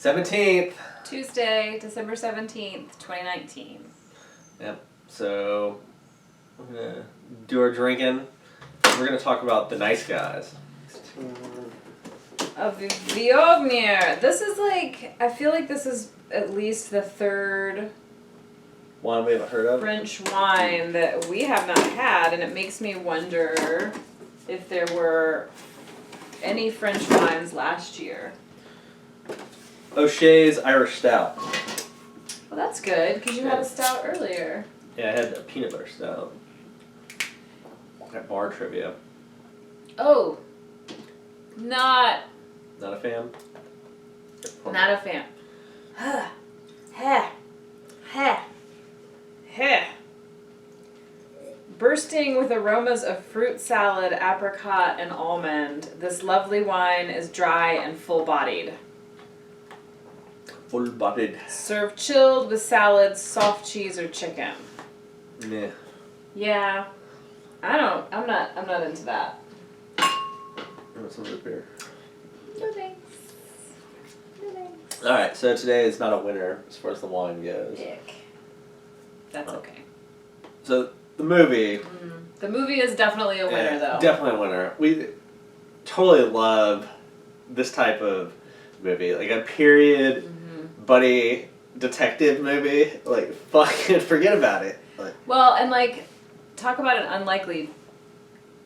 17th. Tuesday, December 17th, 2019. Yep. So, we're going to do our drinking. We're going to talk about The Nice Guys. Of Viognier. This is like, I feel like this is at least the third One we haven't heard of. French wine that we have not had, and it makes me wonder if there were any French wines last year. O'Shea's Irish Stout. Well, that's good, because you had a stout earlier. Yeah, I had a peanut butter stout. At bar trivia. Oh. Not Not a fan? a fan. Huh. Heh. Heh. Heh. Bursting with aromas of fruit salad, apricot, and almond, this lovely wine is dry and full-bodied. Full-bodied. Served chilled with salads, soft cheese, or chicken. Yeah. Yeah. I'm not into that. Want some root beer? No thanks. No thanks. Alright, so today is not a winner as far as the wine goes. Ick. That's okay. So, the movie. The movie is definitely a winner, though. Definitely a winner. We totally love this type of movie. Like a period buddy detective movie. Like, fucking forget about it. Like, Well, and like, talk about an unlikely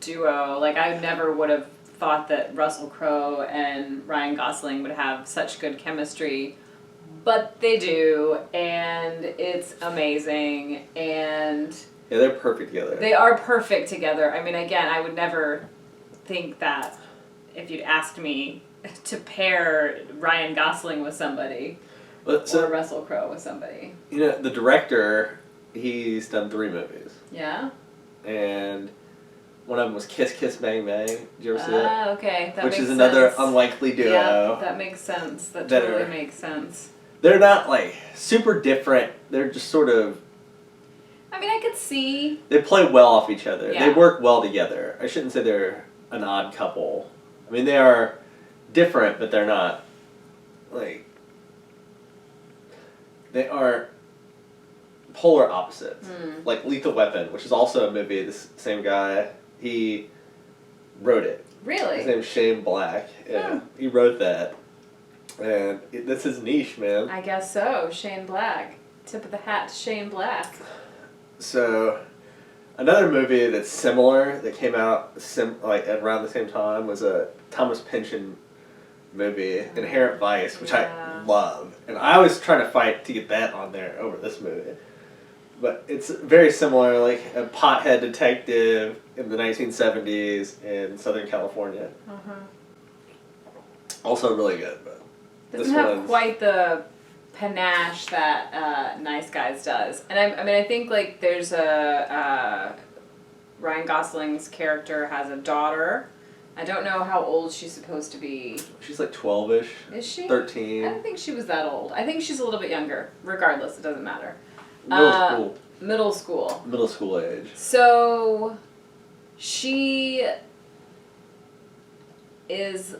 duo. Like, I never would have thought that Russell Crowe and Ryan Gosling would have such good chemistry, but they do, and it's amazing, and yeah, they're perfect together. they are perfect together. I mean, again, I would never think that if you'd asked me to pair Ryan Gosling with somebody or Russell Crowe with somebody. You know, the director, he's done 3 movies. Yeah? And one of them was Kiss Kiss Bang Bang. Did you ever see it? Ah, okay. That Which makes is another sense. unlikely duo. Yeah, that makes sense. That that totally are- makes sense. They're not, like, super different. They're just sort of... I mean, I could see. They play well off each other. Yeah. They work well together. I shouldn't say they're an odd couple. I mean, they are different, but they're not, like... They are polar opposites. Like Lethal Weapon, which is also a movie, this same guy, he wrote it. His Really? name's Shane Black. Yeah, he wrote that. And that's his niche, man. I guess so. Shane Black. Tip of the hat to Shane Black. So, another movie that's similar that came out like around the same time was a Thomas Pynchon movie, Inherent Vice, which I love. And I was trying to fight to get that on there over this movie. But it's very similar, like a pothead detective in the 1970s in Southern California. Also really good, but Doesn't have quite the panache that Nice Guys does. And I think like there's a Ryan Gosling's character has a daughter. I don't know how old she's supposed to be. She's like 12-ish. Is she? 13. I don't think she was that old. I think she's a little bit younger. Regardless, it doesn't matter. Middle school. Middle school. Middle school age. So, she is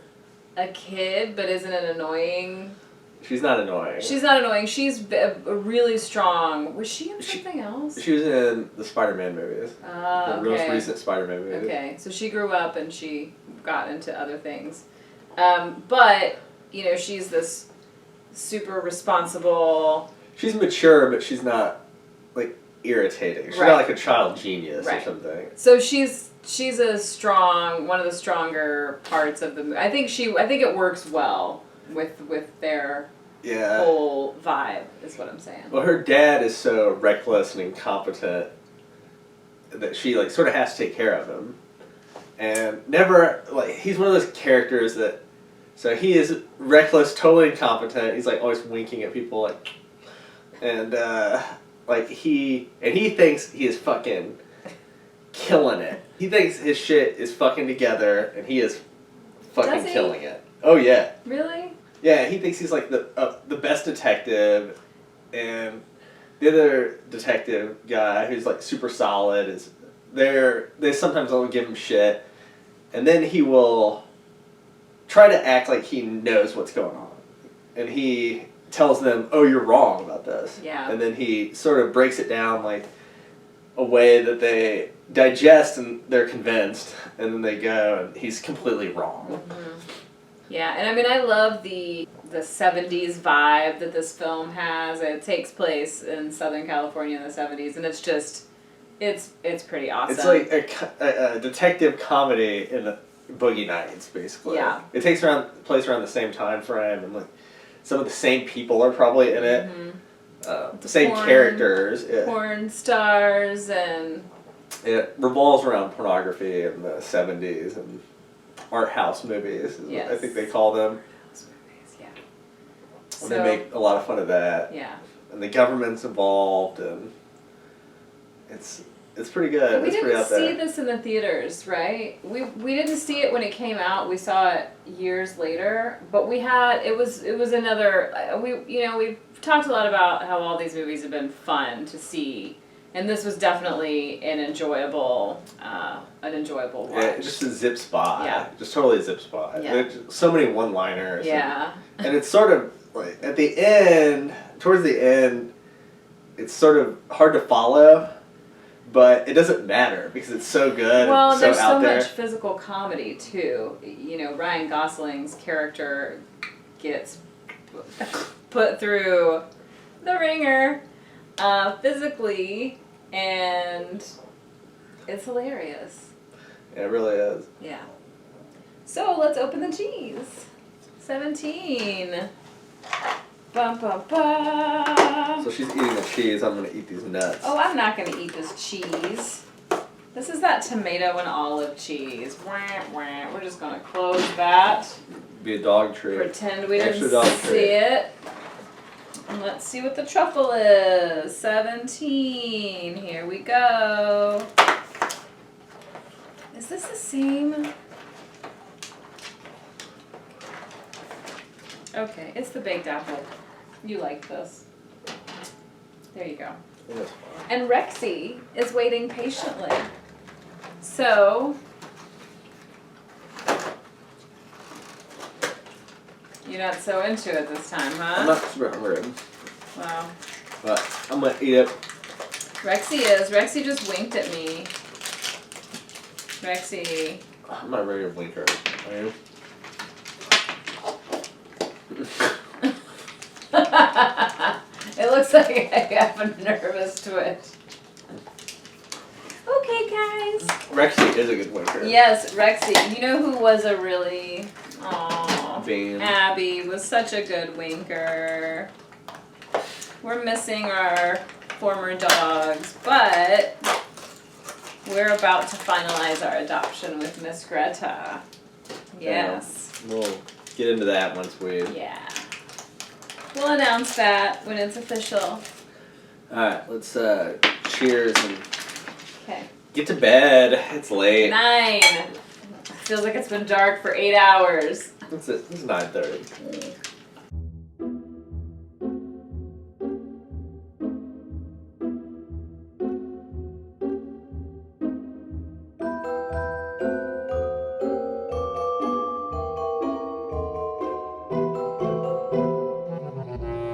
a kid, but isn't an annoying... She's not annoying. She's not annoying. She's a really strong... Was she in something else? She was in the Spider-Man movies. The most recent Spider-Man movies. Okay, so she grew up and she got into other things. But, you know, she's this super responsible... She's mature, but she's not, like, irritating. She's not like a child genius or something. So she's a strong, one of the stronger parts of the movie. I think it works well with their whole vibe, is what I'm saying. Well, her dad is so reckless and incompetent that she, like, sort of has to take care of him. And never, like, he's one of those characters that, so he is reckless, totally incompetent. He's, like, always winking at people, like, and, like, he thinks he is fucking killing it. He thinks his shit is fucking together, and he is fucking killing it. Oh, yeah. Really? Yeah, he thinks he's, like, the best detective, and the other detective guy who's, like, super solid is, they sometimes will give him shit, and then he will try to act like he knows what's going on. and he tells them, "Oh, you're wrong about this." Yeah. And then he sort of breaks it down like a way that they digest and they're convinced, and then they go and he's completely wrong. Yeah, and I mean, I love the 70s vibe that this film has. It takes place in Southern California in the 70s, and it's just, it's pretty awesome. It's like a detective comedy in the Boogie Nights, basically. Yeah. It takes place around the same time frame, and like some of the same people are probably in it. The same characters. Porn stars, and it revolves around pornography in the 70s and art house movies, is what I think they call them. yeah. And they make a lot of fun of that. Yeah. And the government's involved, and it's pretty good. We it's pretty didn't out there. see this in the theaters, right? We didn't see it when it came out. We saw it years later, but it was another. We've talked a lot about how all these movies have been fun to see, and this was definitely an enjoyable watch. Yeah, just a zip spot. Yeah. Just totally a zip spot. Yeah. There's so many one-liners. Yeah. And it's sort of like at the end, towards the end, it's sort of hard to follow, but it doesn't matter because it's so good. Well, and so there's so out there. much physical comedy too. Ryan Gosling's character gets put through the ringer physically, and it's hilarious. Yeah, it really is. Yeah. So let's open the cheese. 17. Bum, bum, bum. So she's eating the cheese. I'm gonna eat these nuts. Oh, I'm not going to eat this cheese. This is that tomato and olive cheese. Wah, wah. We're just going to close that. Be a dog treat. Pretend we Extra didn't dog see treat. it. And let's see what the truffle is. 17. Here we go. Is this the same? Okay, it's the baked apple. You like this. There you go. Yes. And Rexy is waiting patiently. So, you're not so into it this time, huh? I'm not super hungry, Wow. but I'm gonna eat it. Rexy is. Rexy just winked at me. Rexy. I'm not ready to blinker. Are you? It looks like I have a nervous twitch. Okay, guys. Rexy is a good winker. Yes, Rexy. You know who was a really... Aww. Bean. Abby was such a good winker. We're missing our former dogs, but we're about to finalize our adoption with Miss Greta. Yes. We'll get into that once we... Yeah. We'll announce that when it's official. Alright, let's cheers and Okay. get to bed. It's late. 9. Feels like it's been dark for 8 hours. It's 9:30.